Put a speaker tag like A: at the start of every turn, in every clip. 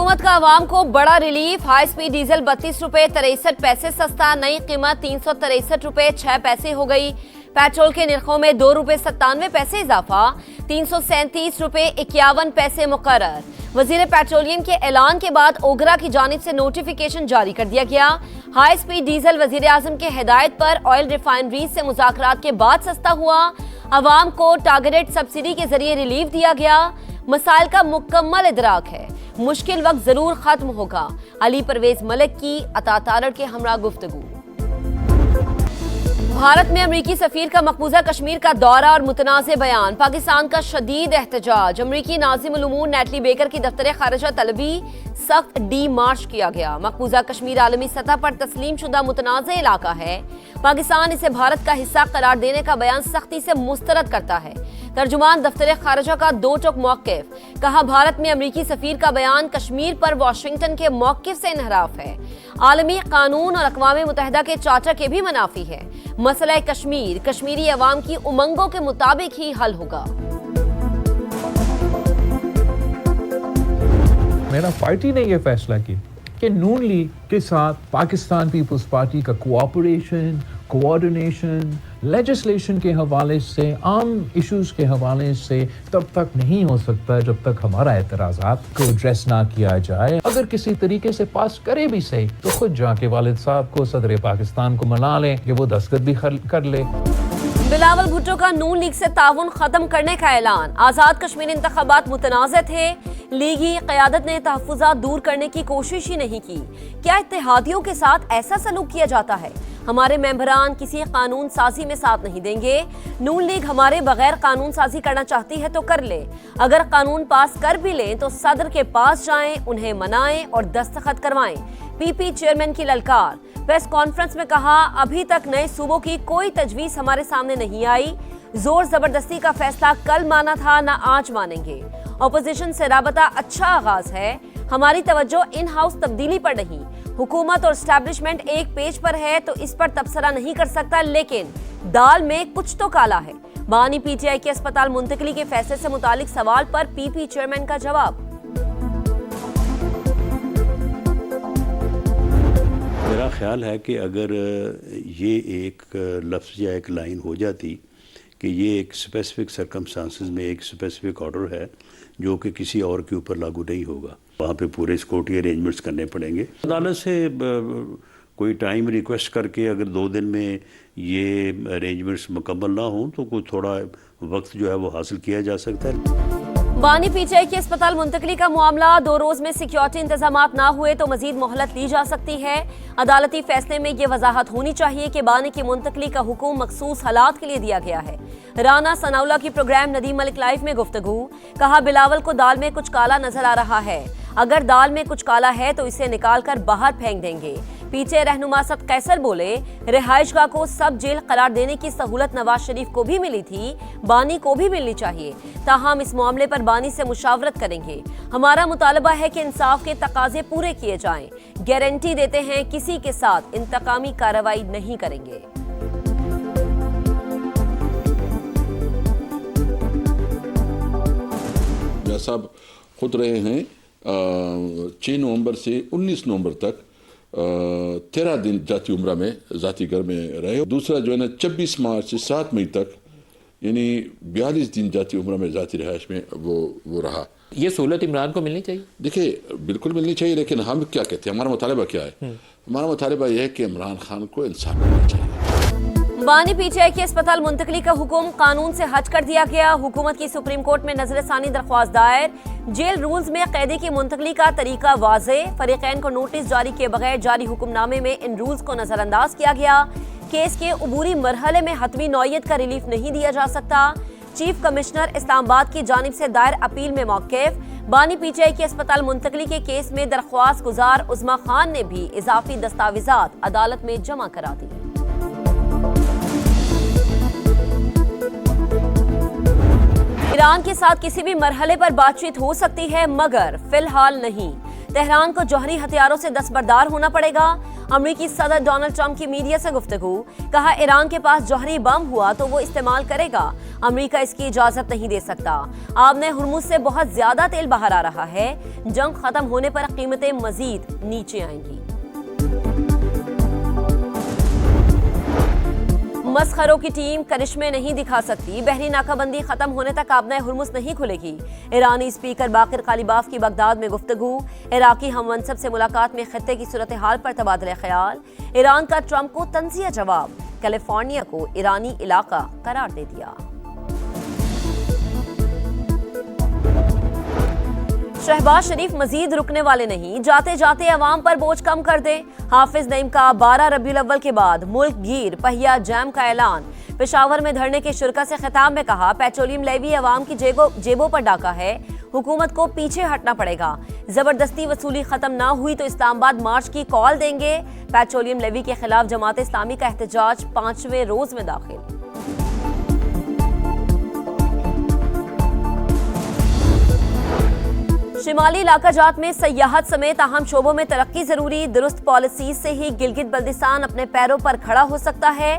A: हुकूमत का आवाम को बड़ा रिलीफ। हाई स्पीड डीजल 32 रुपए 63 पैसे सस्ता, नई कीमत 363 रुपए 6 पैसे हो गई। पेट्रोल के निर्खों में 2 रुपए 97 पैसे इजाफा, 337 रुपए 51 पैसे मुकर्रर। वजीर पेट्रोलियम के ऐलान के बाद ओगरा की जानिब से नोटिफिकेशन जारी कर दिया गया। हाई स्पीड डीजल वजीर आजम के हिदायत पर ऑयल रिफाइनरीज से मुज़ाकरात के बाद सस्ता हुआ। अवाम को टारगेटेड सब्सिडी के जरिए रिलीफ दिया गया। मसाइल का मुकम्मल इदराक है, मुश्किल वक्त जरूर खत्म होगा। अली परवेज मलिक की अता तारड़ के हमरा गुफ्तगू। भारत में अमरीकी सफीर का मकबूजा कश्मीर का दौरा और मुतनाज़ बयान। पाकिस्तान का शदीद एहतजाज। अमरीकी नाज़िम उल उमूर नेटली बेकर की दफ्तर खारिजा तलबी सख्त डी मार्च किया गया। मकबूजा कश्मीर आलमी सतह पर तस्लीम शुदा मुतनाज़ इलाका है। पाकिस्तान इसे भारत का हिस्सा करार देने का बयान सख्ती से मुस्तरद करता है। तर्जुमान दफ्तर खारिजा का दो टोक मौक़िफ़, कहा भारत में अमरीकी सफीर का बयान कश्मीर पर वाशिंगटन के मौक़िफ़ से इनहराफ है। आलमी कानून और अक़वाम मुत्तहिदा के चार्टर के भी मुनाफी है। मसला कश्मीर कश्मीरी अवाम की उमंगों के मुताबिक ही हल होगा।
B: मेरा पार्टी ने यह फैसला किया कि नून लीग के साथ पाकिस्तान पीपल्स पार्टी का कोऑपरेशन, कोऑर्डिनेशन, लेजिस्लेशन के हवाले से, आम इश्यूज के हवाले से तब तक नहीं हो सकता जब तक हमारा एतराज़ात को एड्रेस ना किया जाए। अगर किसी तरीके से पास करे भी सही तो खुद जाके वालिद साहब को, सदर पाकिस्तान को मना लें कि वो दस्तखत भी कर ले।
A: बिलावल भुट्टो का नून लीग से ताउन खत्म करने का ऐलान। आजाद कश्मीर इंतखाबात मुतनाज़ थे, लीगी क़यादत ने तहफ़्फ़ुज़ात दूर करने की कोशिश ही नहीं की। क्या इत्तेहादियों के साथ ऐसा सलूक किया जाता है? हमारे मेंबरान किसी कानून साजी में साथ नहीं देंगे। नून लीग हमारे बगैर कानून साजी करना चाहती है तो कर ले। अगर कानून पास कर भी लें तो सदर के पास जाएं, उन्हें मनाएं और दस्तखत करवाएं। पीपी चेयरमैन की ललकार। प्रेस कॉन्फ्रेंस में कहा, अभी तक नए सूबों की कोई तजवीज़ हमारे सामने नहीं आई। जोर जबरदस्ती का फैसला कल माना था, ना आज मानेंगे। ऑपोजिशन से राबता अच्छा आगाज है। हमारी तवज्जो इन हाउस तब्दीली पर नहीं। हुकूमत और एस्टैब्लिशमेंट एक पेज पर है तो इस पर तबसरा नहीं कर सकता, लेकिन दाल में कुछ तो काला है। बानी पीटीआई के अस्पताल मुंतकली के फैसले से मुतालिक सवाल पर पीपी चेयरमैन का जवाब।
C: मेरा ख्याल है कि अगर ये एक लफ्ज़ या एक लाइन हो जाती कि ये एक स्पेसिफिक सर्कमस्टांसेस में एक स्पेसिफिक ऑर्डर है जो कि किसी और के ऊपर लागू नहीं होगा, वहाँ पे पूरे सिक्योरिटी अरेंजमेंट्स करने पड़ेंगे। अदालत से कोई टाइम रिक्वेस्ट करके अगर 2 दिन में ये अरेंजमेंट्स मुकम्मल ना हों तो कोई थोड़ा वक्त जो है वो हासिल किया जा सकता है।
A: बानी पीटीआई के अस्पताल मुंतकली का मामला। 2 रोज में सिक्योरिटी इंतजामात ना हुए तो मजीद मोहलत ली जा सकती है। अदालती फैसले में ये वजाहत होनी चाहिए कि बानी की मुंतकली का हुक्म मखसूस हालात के लिए दिया गया है। राना सनाउल्लाह की प्रोग्राम नदीम मलिक लाइव में गुफ्तगू। कहा, बिलावल को दाल में कुछ काला नजर आ रहा है। अगर दाल में कुछ काला है तो इसे निकाल कर बाहर फेंक देंगे। पीछे रहनुमा सद कैसर बोले, रिहाइशगाह को सब जेल करार देने की सहूलत नवाज शरीफ को भी मिली थी, बानी को भी मिलनी चाहिए। ताहम इस मामले पर बानी से मुशावरत करेंगे। हमारा मुतालबा है कि इंसाफ के तकाजे पूरे किए जाएं। गारंटी देते हैं किसी के साथ इंतकामी कार्रवाई नहीं करेंगे।
D: साहब खुद रहे हैं 6 नवंबर से 19 नवंबर तक 13 दिन जाती उम्रा में जाती घर में रहे। दूसरा जो है ना 24 मार्च से 7 मई तक यानी 42 दिन जाती उम्रा में जाती रिहाइश में वो रहा।
E: ये सहूलत इमरान को मिलनी चाहिए।
D: देखिए बिल्कुल मिलनी चाहिए, लेकिन हम क्या कहते हैं, हमारा मुतालबा क्या है? हमारा मुतालबा यह है कि इमरान खान को इंसाफ मिलना चाहिए।
A: बानी पीटीआई के अस्पताल मुंतकली का हुक्म कानून से हट कर दिया गया। हुकूमत की सुप्रीम कोर्ट में नजरसानी दरख्वास्त दायर। जेल रूल्स में कैदी की मुंतकली का तरीका वाज़े। फरीकैन को नोटिस जारी किए बगैर जारी हुक्मनामे में इन रूल्स को नजरअंदाज किया गया। केस के उबूरी मरहले में हतमी नौयत का रिलीफ नहीं दिया जा सकता। चीफ कमिश्नर इस्लामाबाद की जानिब से दायर अपील में मौक़िफ़। बानी पीटीआई के अस्पताल मुंतकली के केस में दरख्वास्त गुजार उज़मा खान ने भी इजाफी दस्तावेजात अदालत में जमा करा दी। ईरान के साथ किसी भी मरहले पर बातचीत हो सकती है, मगर फिलहाल नहीं। तेहरान को जौहरी हथियारों से दस्तबरदार होना पड़ेगा। अमेरिकी सदर डोनाल्ड ट्रंप की मीडिया से गुफ्तगू। कहा, ईरान के पास जौहरी बम हुआ तो वो इस्तेमाल करेगा। अमेरिका इसकी इजाजत नहीं दे सकता। आबने हुर्मुज से बहुत ज्यादा तेल बाहर आ रहा है। जंग खत्म होने पर कीमतें मजीद नीचे आएंगी। मस्खरों की टीम करिश्मे नहीं दिखा सकती। बहरी नाकाबंदी खत्म होने तक आबने हुर्मुज नहीं खुलेगी। ईरानी स्पीकर बाकिर कालिबाफ की बगदाद में गुफ्तगू। इराकी हममनसब से मुलाकात में खत्ते की सूरत हाल पर तबादला ख्याल। ईरान का ट्रंप को तंजिया जवाब। कैलिफोर्निया को ईरानी इलाका करार दे दिया। शहबाज शरीफ मजीद रुकने वाले नहीं। जाते जाते अवाम पर बोझ कम कर दे। हाफिज नईम का 12 रबीउल अव्वल के बाद मुल्क गिर पहिया जैम का ऐलान। पेशावर में धरने के शुरका से खिताब में कहा, पेट्रोलियम लेवी अवाम की जेबों पर डाका है। हुकूमत को पीछे हटना पड़ेगा। जबरदस्ती वसूली खत्म ना हुई तो इस्लामाबाद मार्च की कॉल देंगे। पेट्रोलियम लेवी के खिलाफ जमात इस्लामी का एहतजाज 5वें रोज में दाखिल। शिमाली इलाका जात में सयाहत समेत अहम शोबों में तरक्की जरूरी। दुरुस्त पॉलिसी से ही गिलगित बल्दिस्तान अपने पैरों पर खड़ा हो सकता है।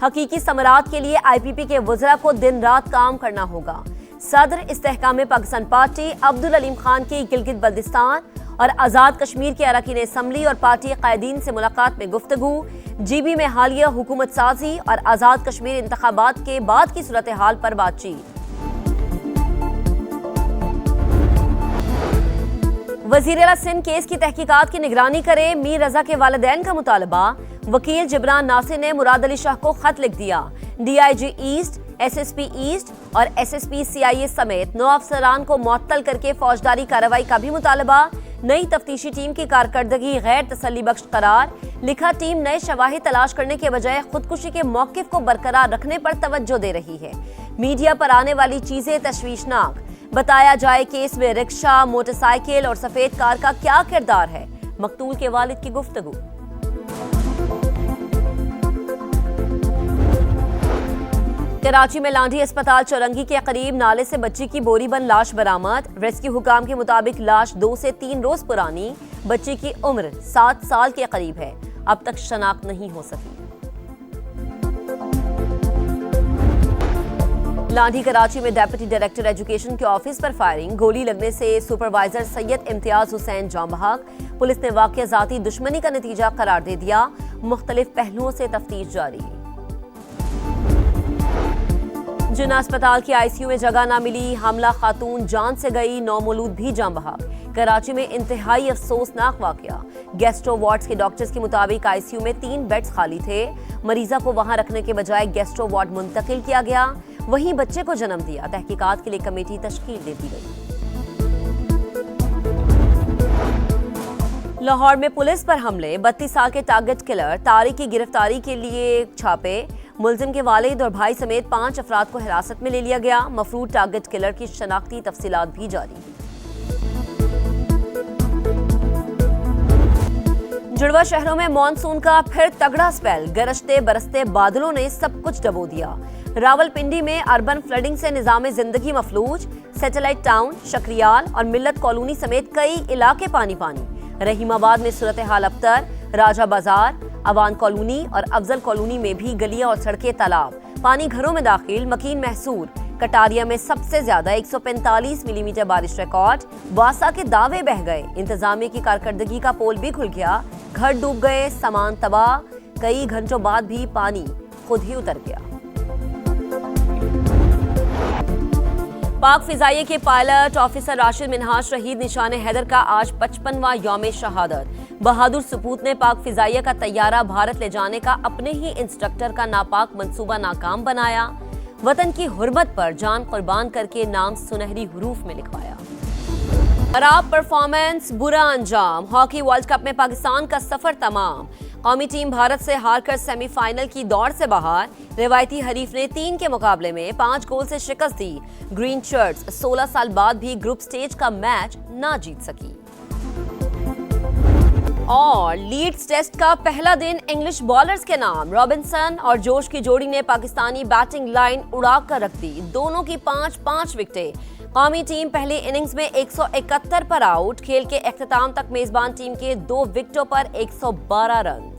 A: हकीकी समरात के लिए IPP के वज़रा को दिन रात काम करना होगा। सदर इस्तेहकाम पाकिस्तान पार्टी अब्दुल अलीम खान की गिलगित बल्दिस्तान और आज़ाद कश्मीर के अरकान असम्बली और पार्टी कायदीन से मुलाकात में गुफ्तगू। GB में हालिया हुकूमत साजी और आज़ाद कश्मीर इंतखाबात के बाद की सूरत हाल पर बातचीत। वज़ीर-ए-आला सिंध केस की तहकीकात की निगरानी करे। मीर रजा के वालिदैन का मुतालबा। वकील जिब्रान नासिर ने मुराद अली शाह को खत लिख दिया। DIG ईस्ट, SSP ईस्ट और SSP CIA समेत 9 अफसरान को मुअत्तल करके फौजदारी कार्रवाई का भी मुतालबा। नई तफ्तीशी टीम की कारकर्दगी गैर तसल्ली बख्श करार। लिखा, टीम नए शवाहिद तलाश करने के बजाय खुदकुशी के मौकिफ को बरकरार रखने पर तवज्जो दे रही है। मीडिया पर आने वाली चीजें तशवीशनाक। बताया जाए केस में रिक्शा, मोटरसाइकिल और सफेद कार का क्या किरदार है। मकतूल के वालिद की गुफ्तगू। कराची में लांढी अस्पताल चौरंगी के करीब नाले से बच्ची की बोरी बंद लाश बरामद। रेस्क्यू हुकाम के मुताबिक लाश 2 से 3 रोज पुरानी। बच्ची की उम्र 7 साल के करीब है। अब तक शनाख्त नहीं हो सकी। लांढी कराची में डेप्यूटी डायरेक्टर एजुकेशन के ऑफिस पर फायरिंग। गोली लगने से सुपरवाइजर सैयद इम्तियाज हुसैन जाँ बहक। पुलिस ने वाक़या ज़ाती दुश्मनी का नतीजा करार दे दिया। मुख्तलिफ पहलुओं से तफ्तीश जारी। जिन्ना अस्पताल की ICU में जगह ना मिली। हमला, खातून जान से गई। नौमौलूद भी जाँ बहक। कराची में इंतहाई अफसोसनाक वाक़या। गैस्ट्रो वार्ड्स के डॉक्टर्स के मुताबिक ICU में 3 बेड्स खाली थे। मरीजा को वहां रखने के बजाय गैस्ट्रो वार्ड मुंतकिल किया गया। वहीं बच्चे को जन्म दिया। तहकीकात के लिए कमेटी तश्कील दे दी गई। लाहौर में पुलिस पर हमले। 32 साल के टारगेट किलर तारिक की गिरफ्तारी के लिए छापे। मुलजिम के वालिद और भाई समेत 5 अफराद को हिरासत में ले लिया गया। मफरूद टारगेट किलर की शनाख्ती तफसीलात भी जारी। जुड़वा शहरों में मॉनसून का फिर तगड़ा स्पेल। गरजते बरसते बादलों ने सब कुछ डबो दिया। रावलपिंडी में अर्बन फ्लडिंग से निजाम जिंदगी मफलूज। सैटेलाइट टाउन, शक्रियाल और मिल्लत कॉलोनी समेत कई इलाके पानी पानी। रहीमाबाद में सूरत हाल अबतर। राजा बाजार, अवान कॉलोनी और अफजल कॉलोनी में भी गलियां और सड़कें तालाब। पानी घरों में दाखिल। मकीन महसूर। कटारिया में सबसे ज्यादा 145 मिलीमीटर बारिश रिकॉर्ड। वासा के दावे बह गए। इंतजामिया की कारकर्दगी का पोल भी खुल गया। घर डूब गए, सामान तबाह। कई घंटों बाद भी पानी खुद ही उतर गया। पाक फिजाइये के पायलट ऑफिसर राशिद मिन्हाज शहीद निशान हैदर का आज 55वां यौम शहादत। बहादुर सपूत ने पाक फिजाइये का तैयारा भारत ले जाने का अपने ही इंस्ट्रक्टर का नापाक मंसूबा नाकाम बनाया। वतन की हुर्मत पर जान कुर्बान करके नाम सुनहरी हुरूफ में लिखवाया। खराब परफॉर्मेंस, बुरा अंजाम। हॉकी वर्ल्ड कप में पाकिस्तान का सफर तमाम। कौमी टीम भारत से हारकर सेमीफाइनल की दौड़ से बाहर। रिवायती हरीफ ने 3 के मुकाबले में 5 गोल से शिकस्त दी। ग्रीन शर्ट्स 16 साल बाद भी ग्रुप स्टेज का मैच ना जीत सकी। और लीड्स टेस्ट का पहला दिन इंग्लिश बॉलर्स के नाम। रॉबिन्सन और जोश की जोड़ी ने पाकिस्तानी बैटिंग लाइन उड़ा कर रख दी। दोनों की 5-5 विकेटें। कौमी टीम पहली इनिंग्स में 171 पर आउट। खेल के अख्ताम तक मेजबान टीम के 2 विकेटों पर 112 रन।